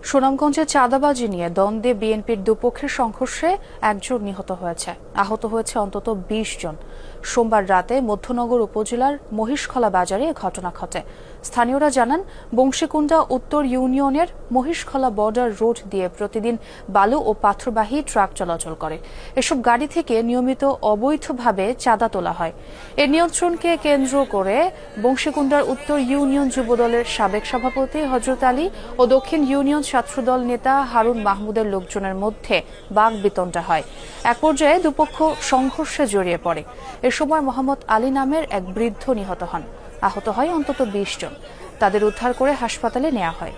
সুনামগঞ্জে চাঁদাবাজি নিয়ে দ্বন্দ্বে বিএনপির দুপক্ষের সংঘর্ষে একজন নিহত হয়েছে, আহত হয়েছে অন্তত ২০ জন। সোমবার রাতে মধ্যনগর উপজেলার মহিষখলা বাজারে এ ঘটনা ঘটে। স্থানীয়রা জানান, বংশীকুণ্ডা উত্তর ইউনিয়নের মহিষখলা বর্ডার রোড দিয়ে প্রতিদিন বালু ও পাথরবাহী ট্রাক চলাচল করে। এসব গাড়ি থেকে নিয়মিত অবৈধভাবে চাঁদা তোলা হয়। এর নিয়ন্ত্রণকে কেন্দ্র করে বংশীকুণ্ডার উত্তর ইউনিয়ন যুবদলের সাবেক সভাপতি হযরত আলী ও দক্ষিণ ইউনিয়ন ছাত্রদল নেতা হারুন মাহমুদের লোকজনের মধ্যে বাকবিতণ্ডা হয়। এক পর্যায়ে দুপক্ষ সংঘর্ষে জড়িয়ে পড়ে। এ সময় মোহাম্মদ আলী নামের এক বৃদ্ধ নিহত হন। আহত হয় অন্তত ২০ জন। তাদের উদ্ধার করে হাসপাতালে নেওয়া হয়।